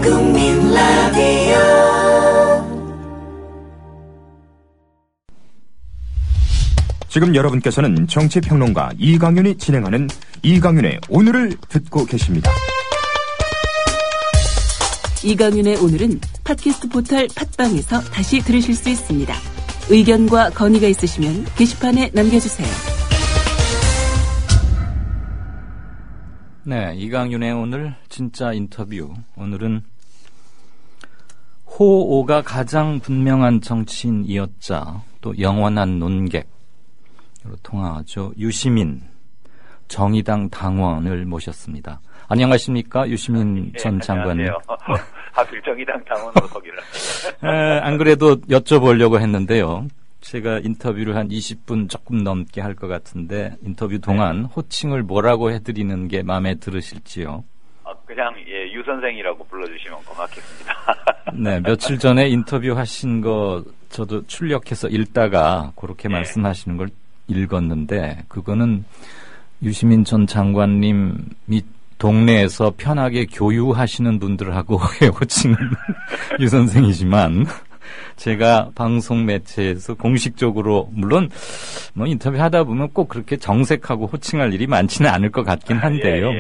국민 라디오. 지금 여러분께서는 정치평론가 이강윤이 진행하는 이강윤의 오늘을 듣고 계십니다. 이강윤의 오늘은 팟캐스트 포털 팟빵에서 다시 들으실 수 있습니다. 의견과 건의가 있으시면 게시판에 남겨주세요. 네, 이강윤의 오늘 진짜 인터뷰. 오늘은 호오가 가장 분명한 정치인이었자 또 영원한 논객으로 통하죠. 유시민 정의당 당원을 모셨습니다. 안녕하십니까, 유시민 전 장관님. 하필 정의당 당원으로 소개를. 안 그래도 여쭤보려고 했는데요. 제가 인터뷰를 한 20분 조금 넘게 할 것 같은데 인터뷰 동안 호칭을 뭐라고 해드리는 게 마음에 들으실지요? 그냥 유 선생이라고 불러주시면 고맙겠습니다. 네, 며칠 전에 인터뷰 하신 거 저도 출력해서 읽다가 그렇게 말씀하시는 걸 읽었는데 그거는 유시민 전 장관님이 동네에서 편하게 교유하시는 분들하고의 호칭은 유 선생이지만 제가 방송 매체에서 공식적으로 물론 뭐 인터뷰 하다 보면 꼭 그렇게 정색하고 호칭할 일이 많지는 않을 것 같긴 한데요.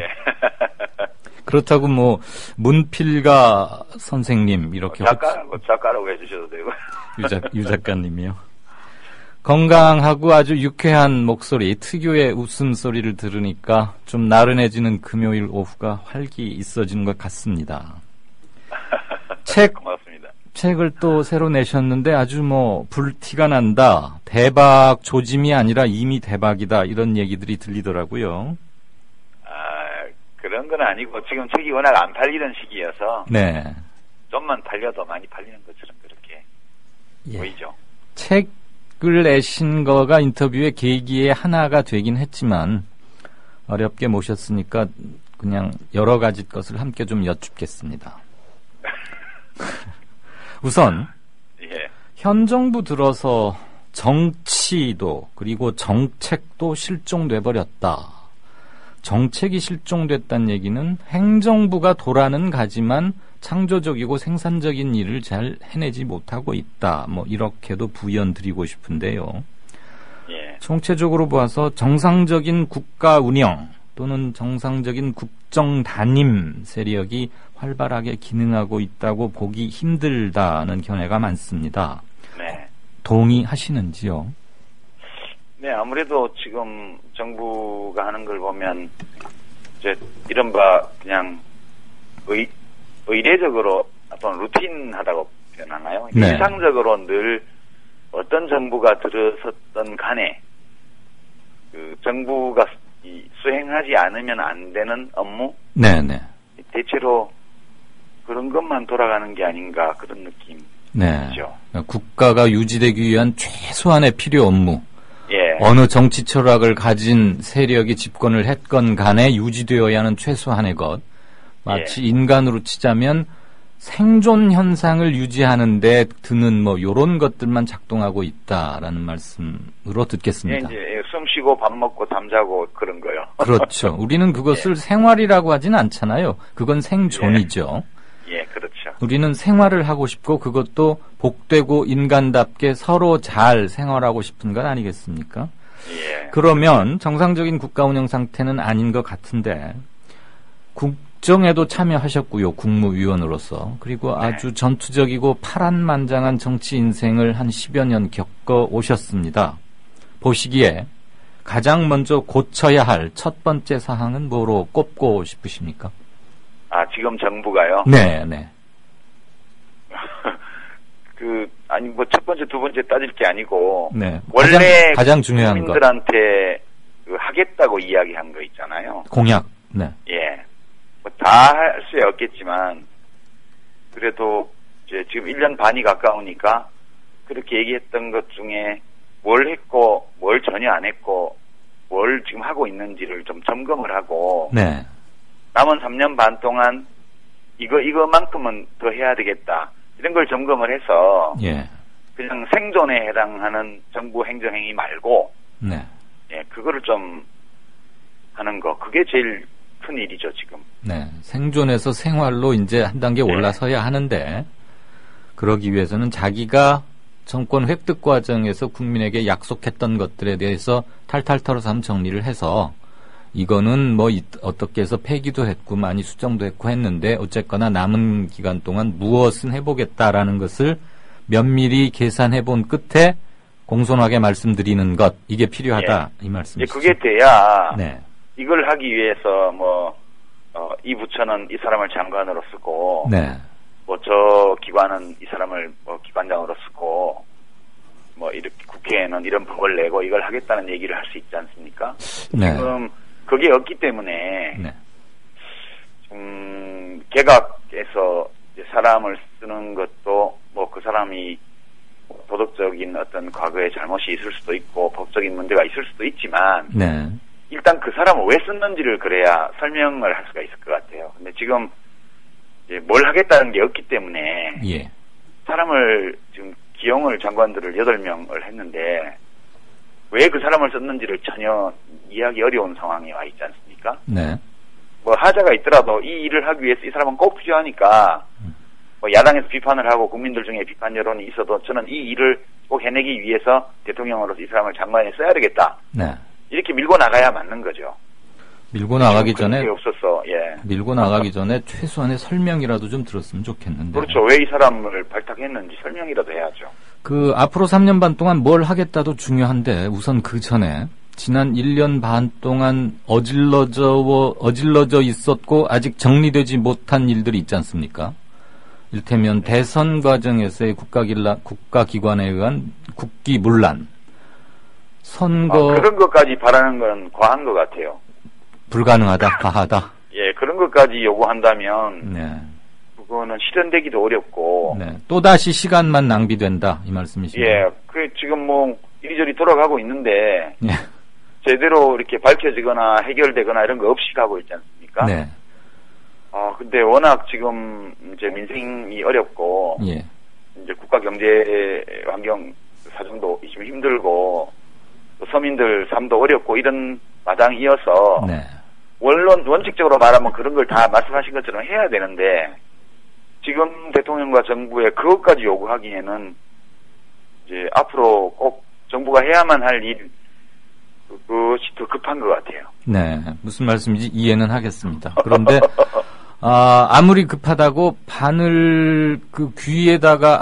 그렇다고 뭐 문필가 선생님 이렇게 작가라고 해주셔도 되고 유 작가님이요. 건강하고 아주 유쾌한 목소리, 특유의 웃음소리를 들으니까 좀 나른해지는 금요일 오후가 활기 있어지는 것 같습니다. 고맙습니다. 책을 또 새로 내셨는데 아주 뭐 불티가 난다. 대박 조짐이 아니라 이미 대박이다. 이런 얘기들이 들리더라고요. 그런 건 아니고 지금 책이 워낙 안 팔리던 시기여서 네. 좀만 팔려도 많이 팔리는 것처럼 그렇게 보이죠. 책을 내신 거가 인터뷰의 계기의 하나가 되긴 했지만 어렵게 모셨으니까 그냥 여러 가지 것을 함께 좀 여쭙겠습니다. 우선 현 정부 들어서 정치도 그리고 정책도 실종돼 버렸다. 정책이 실종됐다는 얘기는 행정부가 돌아는 가지만 창조적이고 생산적인 일을 잘 해내지 못하고 있다. 뭐 이렇게도 부연 드리고 싶은데요. 총체적으로 보아서 정상적인 국가 운영 또는 정상적인 국정 단임 세력이 활발하게 기능하고 있다고 보기 힘들다는 견해가 많습니다. 네. 동의하시는지요? 네, 아무래도 지금 정부가 하는 걸 보면 이제 이른바 그냥 의례적으로 또는 루틴하다고 표현하나요? 네. 일상적으로 늘 어떤 정부가 들어섰던 간에 그 정부가 수행하지 않으면 안 되는 업무? 네네. 대체로 그런 것만 돌아가는 게 아닌가 그런 느낌이죠. 네. 국가가 유지되기 위한 최소한의 필요 업무. 예. 어느 정치 철학을 가진 세력이 집권을 했건 간에 유지되어야 하는 최소한의 것. 마치 인간으로 치자면 생존 현상을 유지하는 데 드는 뭐 요런 것들만 작동하고 있다라는 말씀으로 듣겠습니다. 이제 숨 쉬고 밥 먹고 잠자고 그런 거요. 그렇죠. 우리는 그것을 생활이라고 하진 않잖아요. 그건 생존이죠. 그렇죠. 우리는 생활을 하고 싶고 그것도 복되고 인간답게 서로 잘 생활하고 싶은 건 아니겠습니까? 그러면 정상적인 국가 운영 상태는 아닌 것 같은데 국정에도 참여하셨고요. 국무위원으로서. 그리고 아주 전투적이고 파란만장한 정치 인생을 한 10여 년 겪어 오셨습니다. 보시기에 가장 먼저 고쳐야 할 첫 번째 사항은 뭐로 꼽고 싶으십니까? 지금 정부가요? 네. 뭐 첫 번째, 두 번째 따질 게 아니고. 네. 원래 가장 중요한 국민들한테 하겠다고 이야기한 거 있잖아요. 공약. 네. 뭐 다 할 수 없겠지만 그래도 이제 지금 1년 반이 가까우니까 그렇게 얘기했던 것 중에 뭘 했고 뭘 전혀 안 했고 뭘 지금 하고 있는지를 좀 점검을 하고 남은 3년 반 동안 이거만큼은 더 해야 되겠다 이런 걸 점검을 해서 그냥 생존에 해당하는 정부 행정행위 말고 그거를 좀 하는 거 그게 제일 큰 일이죠, 지금. 네. 생존에서 생활로 이제 한 단계 올라서야 하는데, 그러기 위해서는 자기가 정권 획득 과정에서 국민에게 약속했던 것들에 대해서 탈탈 털어서 한번 정리를 해서, 이거는 뭐 어떻게 해서 폐기도 했고 많이 수정도 했고 했는데 어쨌거나 남은 기간 동안 무엇은 해보겠다라는 것을 면밀히 계산해 본 끝에 공손하게 말씀드리는 것, 이게 필요하다. 이 말씀이시죠. 그게 돼야 네. 이걸 하기 위해서 이 부처는 이 사람을 장관으로 쓰고 네. 저 기관은 이 사람을 기관장으로 쓰고 이렇게 국회에는 이런 법을 내고 이걸 하겠다는 얘기를 할 수 있지 않습니까? 네. 지금 그게 없기 때문에 네. 개각에서 이제 사람을 쓰는 것도 그 사람이 도덕적인 어떤 과거의 잘못이 있을 수도 있고 법적인 문제가 있을 수도 있지만 네. 일단 그 사람을 왜 썼는지를 그래야 설명을 할 수가 있을 것 같아요. 근데 지금 이제 뭘 하겠다는 게 없기 때문에 예. 사람을 지금 기용을 장관들을 8명을 했는데 왜 그 사람을 썼는지를 전혀 이해하기 어려운 상황에 와 있지 않습니까? 네. 하자가 있더라도 이 일을 하기 위해서 이 사람은 꼭 필요하니까 야당에서 비판을 하고 국민들 중에 비판 여론이 있어도 저는 이 일을 꼭 해내기 위해서 대통령으로서 이 사람을 장관에 써야 되겠다. 네. 이렇게 밀고 나가야 맞는 거죠. 밀고 나가기 전에 없었어. 예. 밀고 나가기 전에 최소한의 설명이라도 좀 들었으면 좋겠는데. 그렇죠. 왜 이 사람을 발탁했는지 설명이라도 해야죠. 앞으로 3년 반 동안 뭘 하겠다도 중요한데 우선 그 전에 지난 1년 반 동안 어질러져 있었고 아직 정리되지 못한 일들이 있지 않습니까? 이를테면 대선 과정에서의 국가기관에 의한 국기문란, 선거 그런 것까지 바라는 건 과한 것 같아요. 불가능하다, 과하다. 예, 그런 것까지 요구한다면 네. 그거는 실현되기도 어렵고. 네. 또다시 시간만 낭비된다 이 말씀이시죠? 예, 지금 이리저리 돌아가고 있는데 예. 제대로 이렇게 밝혀지거나 해결되거나 이런 거 없이 가고 있지 않습니까? 네. 근데 워낙 지금 이제 민생이 어렵고 예. 이제 국가 경제 환경 사정도 좀 힘들고 또 서민들 삶도 어렵고 이런 마당이어서 네. 원칙적으로 말하면 그런 걸 다 말씀하신 것처럼 해야 되는데 지금 대통령과 정부에 그것까지 요구하기에는 이제 앞으로 꼭 정부가 해야만 할 일 그것이 더 급한 것 같아요. 네, 무슨 말씀인지 이해는 하겠습니다. 그런데 아무리 급하다고 바늘 귀에다가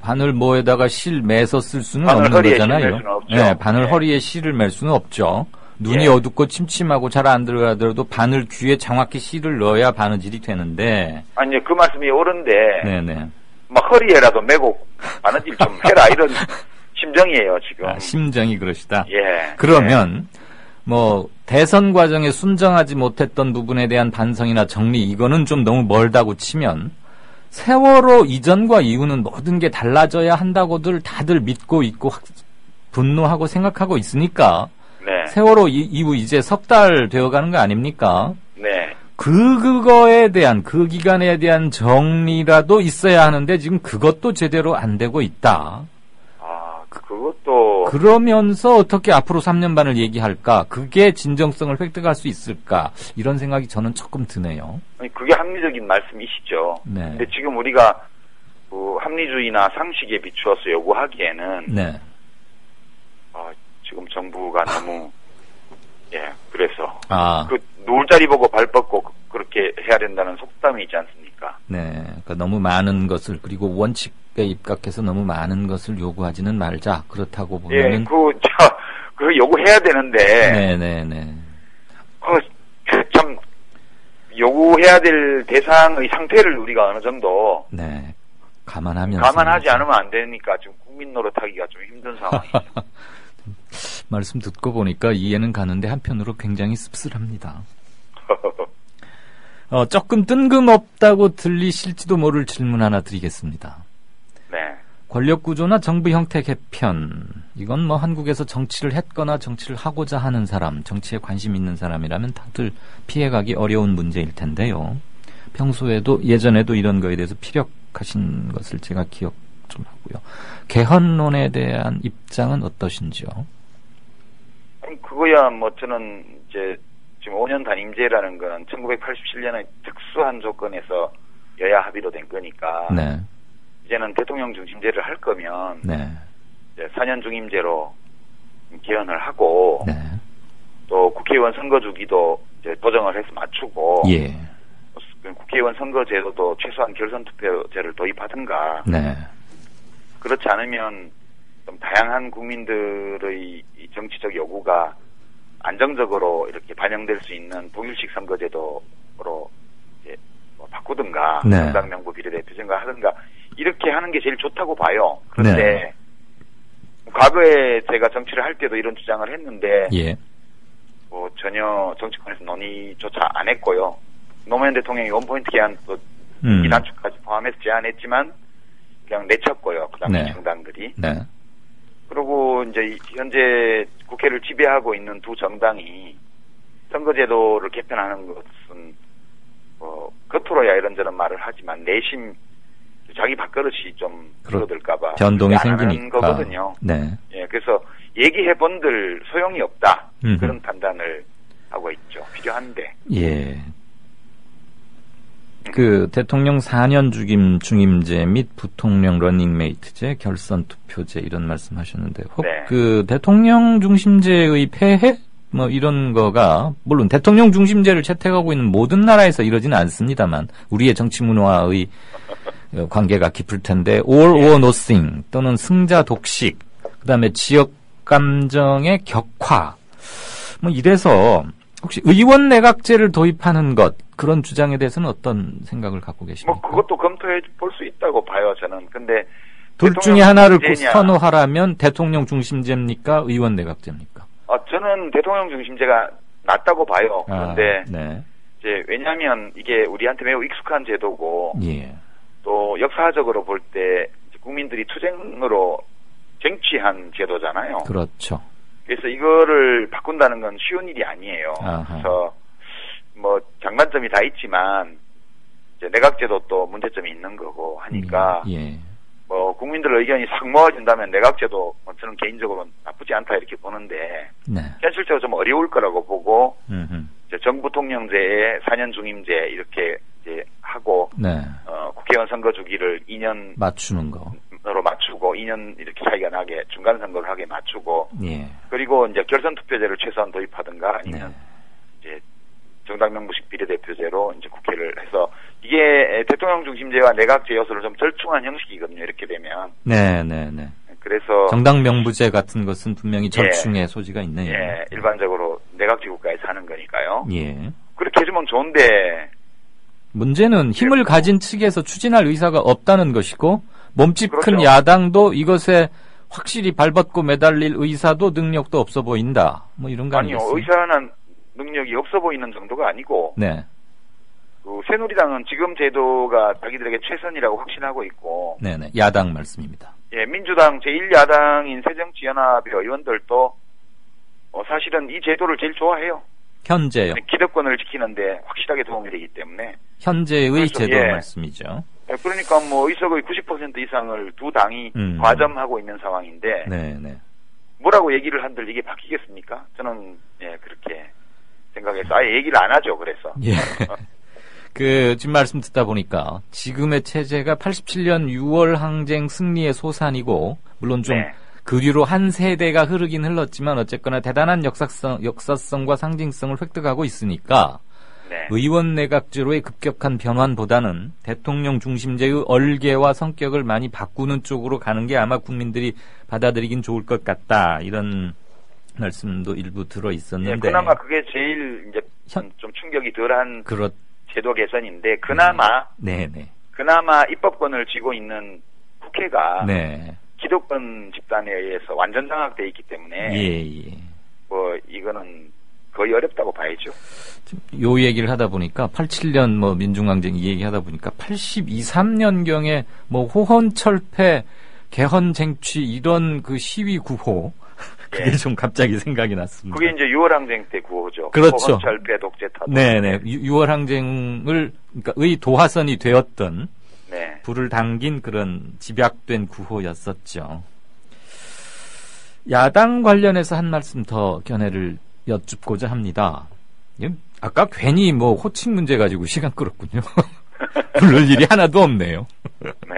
바늘 뭐에다가 실 매서 쓸 수는 없는 거잖아요. 네, 바늘 허리에 실을 맬 수는 없죠. 눈이 어둡고 침침하고 잘 안 들어가더라도 바늘 귀에 정확히 실을 넣어야 바느질이 되는데. 아니, 그 말씀이 옳은데. 네네. 허리에라도 메고 바느질 좀 해라 이런 심정이에요 지금. 심정이 그러시다. 예. 그러면 대선 과정에 순정하지 못했던 부분에 대한 반성이나 정리 이거는 좀 너무 멀다고 치면 세월호 이전과 이후는 모든 게 달라져야 한다고들 다들 믿고 있고 분노하고 생각하고 있으니까. 네. 세월호 이후 이제 석 달 되어가는 거 아닙니까? 네. 그거에 대한 그 기간에 대한 정리라도 있어야 하는데 지금 그것도 제대로 안 되고 있다. 그것도 그러면서 어떻게 앞으로 3년 반을 얘기할까? 그게 진정성을 획득할 수 있을까? 이런 생각이 저는 조금 드네요. 아니, 그게 합리적인 말씀이시죠. 네. 근데 지금 우리가 합리주의나 상식에 비추어서 요구하기에는 네. 지금 정부가 너무 그래서 누울 자리 보고 발 뻗고 그렇게 해야 된다는 속담이 있지 않습니까? 네, 그러니까 너무 많은 것을 그리고 원칙에 입각해서 너무 많은 것을 요구하지는 말자. 그렇다고 보면은 그 요구해야 되는데. 네네네. 참 요구해야 될 대상의 상태를 우리가 어느 정도 감안하지 않으면 안 되니까 지금 국민 노릇하기가 좀 힘든 상황이죠. 말씀 듣고 보니까 이해는 가는데 한편으로 굉장히 씁쓸합니다. 조금 뜬금없다고 들리실지도 모를 질문 하나 드리겠습니다. 네. 권력구조나 정부 형태 개편, 이건 한국에서 정치를 했거나 정치를 하고자 하는 사람, 정치에 관심 있는 사람이라면 다들 피해가기 어려운 문제일 텐데요. 평소에도 예전에도 이런 거에 대해서 피력하신 것을 제가 기억 좀 하고요. 개헌론에 대한 입장은 어떠신지요? 그거야 저는 이제 지금 5년 단임제라는 건 1987년의 특수한 조건에서 여야 합의로 된 거니까 네. 이제는 대통령 중심제를 할 거면 네. 이제 4년 중임제로 개헌을 하고 네. 또 국회의원 선거 주기도 이제 조정을 해서 맞추고 예. 국회의원 선거제도도 최소한 결선 투표제를 도입하든가 네. 그렇지 않으면 좀 다양한 국민들의 이 정치적 요구가 안정적으로 이렇게 반영될 수 있는 동일식 선거제도로 이제 뭐 바꾸든가 네. 정당 명부 비례대표제인가 하든가 이렇게 하는 게 제일 좋다고 봐요. 그런데 네. 과거에 제가 정치를 할 때도 이런 주장을 했는데 예. 뭐 전혀 정치권에서 논의조차 안 했고요. 노무현 대통령이 원포인트 개헌도 이 단축까지 포함해서 제안했지만 그냥 내쳤고요. 그 당시 네. 정당들이. 네. 그리고 이제 현재 국회를 지배하고 있는 두 정당이 선거제도를 개편하는 것은 겉으로야 이런저런 말을 하지만 내심 자기 밥그릇이 좀 줄어들까봐 변동이 안 하는 생기니까. 거거든요. 네. 예, 그래서 얘기해본들 소용이 없다 음흠. 그런 판단을 하고 있죠. 필요한데. 예. 그 대통령 4년 중임제 및 부통령 러닝메이트제, 결선 투표제 이런 말씀하셨는데 혹 네. 그 대통령 중심제의 폐해 뭐 이런 거가 물론 대통령 중심제를 채택하고 있는 모든 나라에서 이러지는 않습니다만 우리의 정치 문화의 관계가 깊을 텐데 all or nothing 또는 승자 독식 그다음에 지역 감정의 격화 뭐 이래서 혹시 의원 내각제를 도입하는 것 그런 주장에 대해서는 어떤 생각을 갖고 계십니까? 뭐 그것도 검토해 볼 수 있다고 봐요. 저는. 근데 둘 중에 하나를 선호하라면 대통령 중심제입니까? 의원 내각제입니까? 저는 대통령 중심제가 낫다고 봐요. 그런데 네. 이제 왜냐하면 이게 우리한테 매우 익숙한 제도고 예. 또 역사적으로 볼 때 국민들이 투쟁으로 쟁취한 제도잖아요. 그렇죠. 그래서 이거를 바꾼다는 건 쉬운 일이 아니에요. 아하. 그래서 뭐 장단점이 다 있지만 이제 내각제도 또 문제점이 있는 거고 하니까 예. 뭐 국민들 의견이 싹 모아진다면 내각제도 뭐 저는 개인적으로 나쁘지 않다 이렇게 보는데 네. 현실적으로 좀 어려울 거라고 보고 음흠. 이제 정부 통령제에 4년 중임제 이렇게 이제 하고 네. 국회의원 선거 주기를 2년 맞추는 거. 으로 맞추고 2년 이렇게 차이가 나게 중간 선거를 하게 맞추고 예. 그리고 이제 결선 투표제를 최소한 도입하든가 아니면 네. 이제 정당 명부식 비례대표제로 이제 국회를 해서 이게 대통령 중심제와 내각제 요소를 좀 절충한 형식이거든요. 이렇게 되면. 네. 그래서 정당 명부제 같은 것은 분명히 절충의 소지가 있네요. 예, 일반적으로 내각제 국가에서 하는 거니까요. 예. 그렇게 해주면 좋은데 문제는 힘을 가진 측에서 추진할 의사가 없다는 것이고 몸집 큰 그렇죠. 야당도 이것에 확실히 발벗고 매달릴 의사도 능력도 없어 보인다. 뭐 이런 거 아니요. 아니겠습니까? 의사는 능력이 없어 보이는 정도가 아니고 네. 그 새누리당은 지금 제도가 자기들에게 최선이라고 확신하고 있고 네네. 야당 말씀입니다. 예, 민주당 제1야당인 새정치연합의 의원들도 사실은 이 제도를 제일 좋아해요. 현재요. 기득권을 지키는데 확실하게 도움이 되기 때문에. 현재의 그래서, 제도 예. 말씀이죠. 그러니까 뭐 의석의 90% 이상을 두 당이 과점하고 있는 상황인데 네네. 뭐라고 얘기를 한들 이게 바뀌겠습니까? 저는 그렇게 생각해서 아예 얘기를 안 하죠. 그래서. 예. 지금 말씀 듣다 보니까 지금의 체제가 87년 6월 항쟁 승리의 소산이고 물론 좀 네. 그 뒤로 한 세대가 흐르긴 흘렀지만 어쨌거나 대단한 역사성과 상징성을 획득하고 있으니까 네. 의원 내각제로의 급격한 변환보다는 대통령 중심제의 얼개와 성격을 많이 바꾸는 쪽으로 가는 게 아마 국민들이 받아들이긴 좋을 것 같다. 이런 말씀도 일부 들어 있었는데. 그나마 그게 제일 이제 좀 충격이 덜한 제도 개선인데 그나마 그나마 입법권을 쥐고 있는 국회가 네. 기득권 집단에 의해서 완전 장악돼 있기 때문에 뭐 이거는 거의 어렵다고 봐야죠. 요 얘기를 하다 보니까 87년 뭐 민중항쟁 이 얘기 하다 보니까 82, 3년경에 뭐 호헌철폐, 개헌쟁취 이런 그 시위 구호 그게 좀 갑자기 생각이 났습니다. 그게 이제 6월 항쟁 때 구호죠. 그렇죠. 호헌철폐 독재 타도. 네네. 6월 항쟁을 그러니까 의 도화선이 되었던 불을 당긴 그런 집약된 구호였었죠. 야당 관련해서 한 말씀 더 견해를 여쭙고자 합니다. 아까 괜히 뭐 호칭 문제 가지고 시간 끌었군요. 부를 일이 하나도 없네요. 네.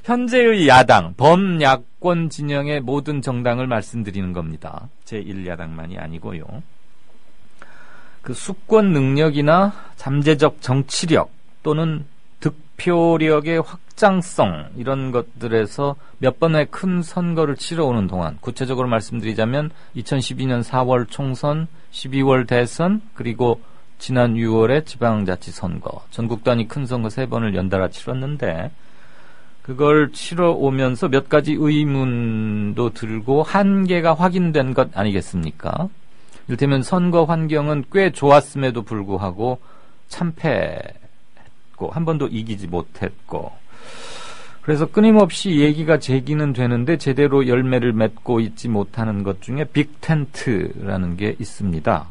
현재의 야당, 범야권 진영의 모든 정당을 말씀드리는 겁니다. 제1야당만이 아니고요. 그 수권 능력이나 잠재적 정치력 또는 득표력의 확장성 이런 것들에서 몇 번의 큰 선거를 치러오는 동안 구체적으로 말씀드리자면 2012년 4월 총선, 12월 대선 그리고 지난 6월에 지방자치선거 전국 단위 큰 선거 3번을 연달아 치렀는데 그걸 치러오면서 몇 가지 의문도 들고 한계가 확인된 것 아니겠습니까? 이를테면 선거 환경은 꽤 좋았음에도 불구하고 참패했고 한 번도 이기지 못했고 그래서 끊임없이 얘기가 제기는 되는데 제대로 열매를 맺고 있지 못하는 것 중에 빅텐트라는 게 있습니다.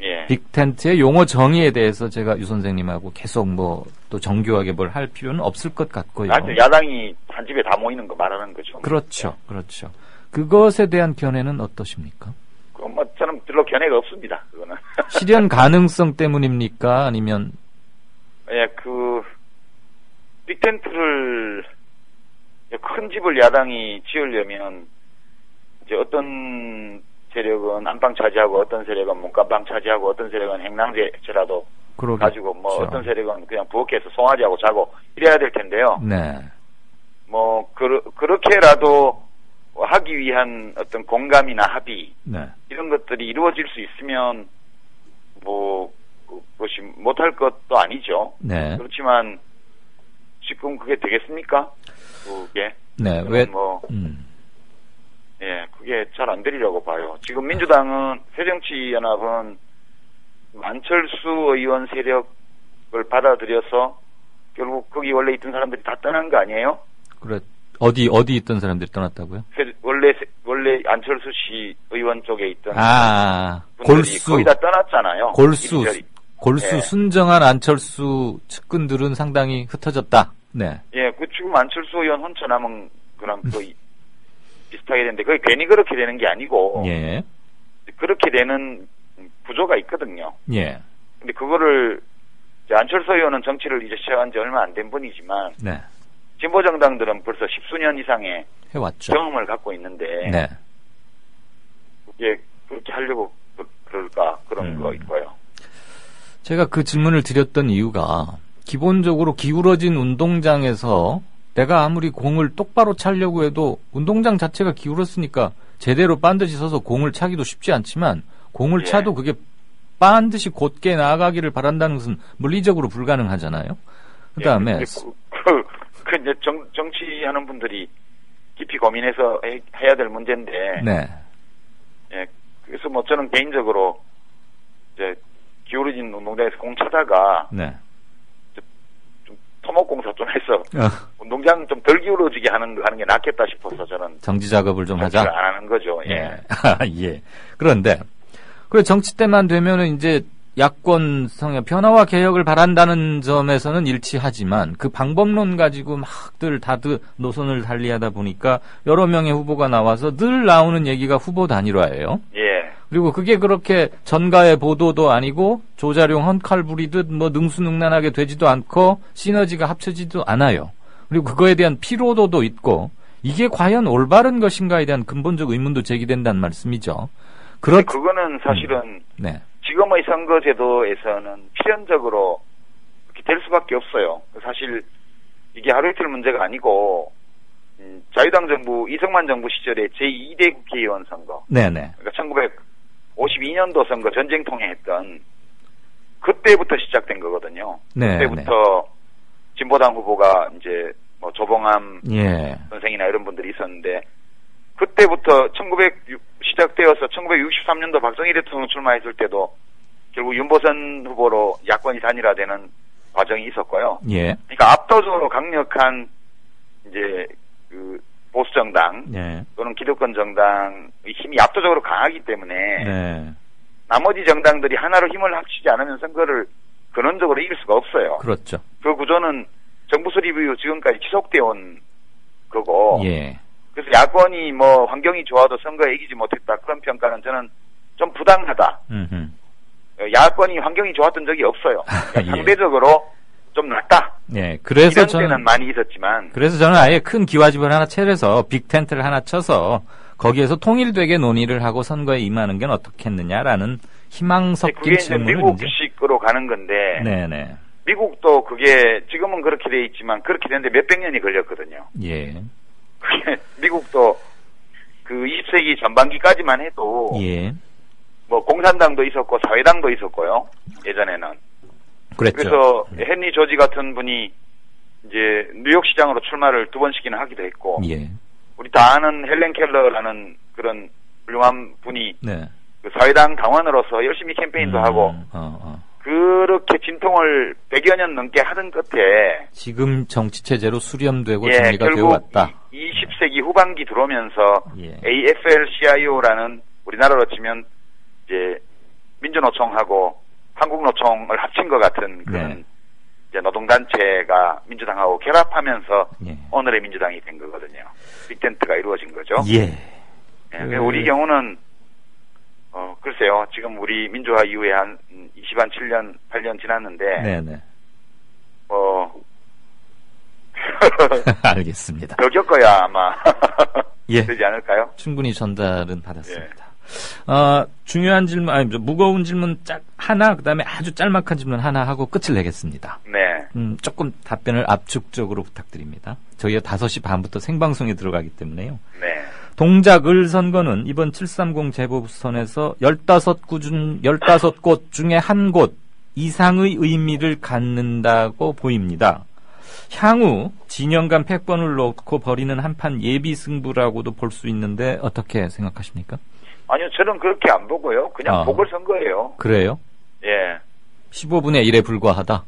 예. 빅텐트의 용어 정의에 대해서 제가 유 선생님하고 계속 뭐 또 정교하게 뭘 할 필요는 없을 것 같고요. 야당이 한 집에 다 모이는 거 말하는 거죠. 그렇죠. 그렇죠. 그것에 대한 견해는 어떠십니까? 뭐 저는 별로 견해가 없습니다. 그거는. 실현 가능성 때문입니까? 아니면 예, 그 빅텐트를 큰 집을 야당이 지으려면 이제 어떤 세력은 안방 차지하고 어떤 세력은 문간방 차지하고 어떤 세력은 행랑제라도 가지고 뭐 어떤 세력은 그냥 부엌에서 송아지하고 자고 이래야 될 텐데요. 네. 뭐 그렇게라도 하기 위한 어떤 공감이나 합의 네. 이런 것들이 이루어질 수 있으면 뭐 그것이 못할 것도 아니죠. 네. 그렇지만 지금 그게 되겠습니까? 그게 네. 왜 예, 그게 잘 안 되리라고 봐요. 지금 민주당은 새정치연합은 안철수 의원 세력을 받아들여서 결국 거기 원래 있던 사람들이 다 떠난 거 아니에요? 그래. 어디 있던 사람들이 떠났다고요? 원래 안철수 씨 의원 쪽에 있던 골수 거의 다 떠났잖아요. 골수 예. 순정한 안철수 측근들은 상당히 흩어졌다. 네. 예, 그 지금 안철수 의원 혼자 남은 거랑 거의 비슷하게 되는데 그게 괜히 그렇게 되는 게 아니고 예. 그렇게 되는 구조가 있거든요. 예. 근데 그거를 이제 안철수 의원은 정치를 이제 시작한 지 얼마 안 된 분이지만 네. 진보 정당들은 벌써 10수년 이상의 해왔죠. 경험을 갖고 있는데 네. 그게 그렇게 하려고 그럴까 그런 거 있고요. 제가 그 질문을 드렸던 이유가 기본적으로 기울어진 운동장에서 내가 아무리 공을 똑바로 차려고 해도 운동장 자체가 기울었으니까 제대로 반드시 서서 공을 차기도 쉽지 않지만 공을 차도 그게 반드시 곧게 나아가기를 바란다는 것은 물리적으로 불가능하잖아요. 그다음에 그 이제 정치하는 분들이 깊이 고민해서 해야 될 문제인데. 네. 예. 그래서 뭐 저는 개인적으로 이제 기울어진 운동장에서 공 차다가 네. 좀 토목공사 좀 해서 운동장 좀 덜 기울어지게 하는 게 낫겠다 싶어서 저는 정지 작업을 좀 하자. 안 하는 거죠. 예. 예. 그런데 그래 정치 때만 되면은 이제 야권 성향 변화와 개혁을 바란다는 점에서는 일치하지만 그 방법론 가지고 막들 다들 노선을 달리하다 보니까 여러 명의 후보가 나와서 늘 나오는 얘기가 후보 단일화예요. 예. 그리고 그게 그렇게 전가의 보도도 아니고 조자룡 헌칼 부리듯 뭐 능수능란하게 되지도 않고 시너지가 합쳐지지도 않아요. 그리고 그거에 대한 피로도도 있고 이게 과연 올바른 것인가에 대한 근본적 의문도 제기된다는 말씀이죠. 그거는 사실은 네. 지금의 선거제도에서는 필연적으로 그렇게 될 수밖에 없어요. 사실 이게 하루 이틀 문제가 아니고 자유당 정부 이승만 정부 시절에 제2대 국회의원 선거, 네네. 그러니까 1952년도 선거 전쟁 통해 했던 그때부터 시작된 거거든요. 네. 그때부터 진보당 후보가 이제 뭐 조봉암 예. 선생이나 이런 분들이 있었는데 그때부터 시작되어서 1963년도 박정희 대통령 출마했을 때도 결국 윤보선 후보로 야권이 단일화되는 과정이 있었고요. 예. 그러니까 압도적으로 강력한 이제 그 보수 정당 예. 또는 기득권 정당의 힘이 압도적으로 강하기 때문에 네. 나머지 정당들이 하나로 힘을 합치지 않으면 선거를 근원적으로 이길 수가 없어요. 그렇죠. 그 구조는 정부 수립 이후 지금까지 지속되어 온 거고. 예. 그래서 야권이 뭐 환경이 좋아도 선거에 이기지 못했다 그런 평가는 저는 좀 부당하다. 야권이 환경이 좋았던 적이 없어요. 예. 상대적으로 좀 낫다. 예, 그래서 이런 때는 많이 있었지만. 그래서 저는 아예 큰 기와집을 하나 차려서 빅텐트를 하나 쳐서 거기에서 통일되게 논의를 하고 선거에 임하는 게 어떻겠느냐라는 희망 섞인 그게 이제 질문을 미국식으로 가는 건데. 네네. 미국도 그게 지금은 그렇게 돼 있지만 그렇게 되는데 몇백 년이 걸렸거든요. 예. 그게 미국도 그 20세기 전반기까지만 해도 예. 뭐 공산당도 있었고 사회당도 있었고요. 예전에는. 그랬죠. 그래서 헨리 조지 같은 분이 이제 뉴욕시장으로 출마를 2번씩이나 하기도 했고. 예. 우리 다 아는 헬렌 켈러라는 그런 훌륭한 분이 네. 그 사회당 당원으로서 열심히 캠페인도 하고 그렇게 진통을 100여 년 넘게 하던 끝에 지금 정치 체제로 수렴되고 예, 정리가 되어 결국 왔다. 20세기 후반기 들어오면서 예. AFL-CIO라는 우리나라로 치면 이제 민주노총하고 한국노총을 합친 것 같은 그런 네. 이제 노동단체가 민주당하고 결합하면서 예. 오늘의 민주당이 된 거거든요. 빅텐트가 이루어진 거죠. 예. 예, 우리 경우는 글쎄요. 지금 우리 민주화 이후에 한 27년, 8년 지났는데 네네. 알겠습니다. 더 겪어야 아마 예. 되지 않을까요? 충분히 전달은 받았습니다. 중요한 질문, 무거운 질문 하나, 그 다음에 아주 짤막한 질문 하나 하고 끝을 내겠습니다. 네. 조금 답변을 압축적으로 부탁드립니다. 저희가 5시 반부터 생방송에 들어가기 때문에요. 네. 동작 을 선거는 이번 730 재보선에서 15곳 중에 한 곳 이상의 의미를 갖는다고 보입니다. 향후 진영 간 패권을 놓고 벌이는 한판 예비 승부라고도 볼 수 있는데 어떻게 생각하십니까? 아니요, 저는 그렇게 안 보고요. 그냥 보궐선거예요. 그래요? 예. 15분의 1에 불과하다?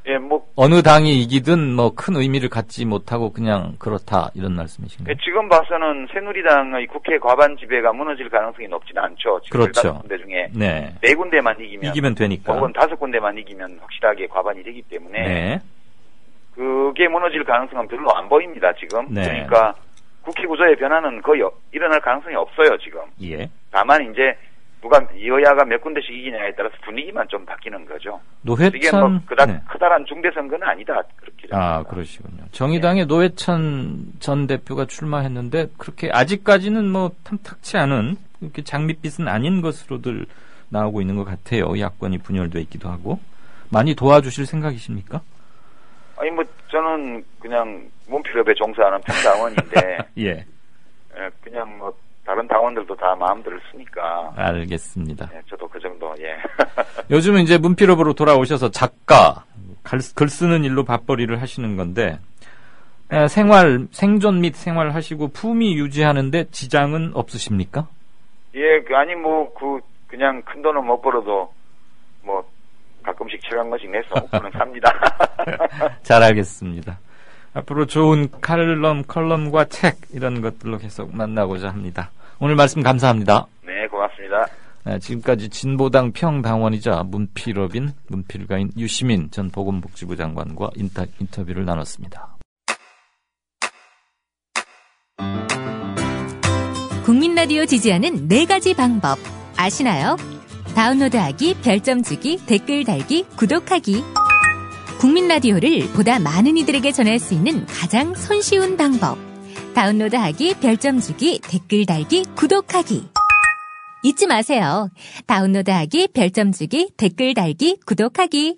예, 뭐. 어느 당이 이기든 뭐 큰 의미를 갖지 못하고 그냥 그렇다 이런 말씀이신가요? 예, 지금 봐서는 새누리당의 국회 과반 지배가 무너질 가능성이 높지는 않죠. 지금 그렇죠. 15군데 중에 네. 4군데만 이기면 되니까. 혹은 5군데만 이기면 확실하게 과반이 되기 때문에 네. 그게 무너질 가능성은 별로 안 보입니다, 지금. 네. 그러니까 국회 구조의 변화는 거의 일어날 가능성이 없어요, 지금. 예. 다만 이제 누가 여야가 몇 군데씩 이기냐에 따라서 분위기만 좀 바뀌는 거죠. 이게 뭐 그닥 네. 크다란 중대 선거는 아니다. 그렇게. 그러시군요. 정의당의 노회찬 전 대표가 출마했는데 그렇게 아직까지는 뭐 탐탁치 않은 그렇게 장밋빛은 아닌 것으로들 나오고 있는 것 같아요. 야권이 분열돼 있기도 하고. 많이 도와주실 생각이십니까? 아니 뭐 저는 그냥 문필업에 종사하는 평당원인데 예. 그냥 뭐 다른 당원들도 다 마음대로 쓰니까. 알겠습니다. 예, 저도 그 정도. 예. 요즘은 이제 문필업으로 돌아오셔서 작가, 글 쓰는 일로 밥벌이를 하시는 건데 생존 및 생활하시고 품위 유지하는데 지장은 없으십니까? 예, 아니 뭐 그냥 큰 돈은 못 벌어도 뭐 가끔씩 책 한 권씩 내서 그는 삽니다. 잘 알겠습니다. 앞으로 좋은 컬럼과 책 이런 것들로 계속 만나고자 합니다. 오늘 말씀 감사합니다. 네, 고맙습니다. 네, 지금까지 진보당 평당원이자 문필가인 유시민 전 보건복지부 장관과 인터뷰를 나눴습니다. 국민라디오 지지하는 4가지 방법 아시나요? 다운로드하기, 별점 주기, 댓글 달기, 구독하기. 국민라디오를 보다 많은 이들에게 전할 수 있는 가장 손쉬운 방법. 다운로드하기, 별점 주기, 댓글 달기, 구독하기. 잊지 마세요. 다운로드하기, 별점 주기, 댓글 달기, 구독하기.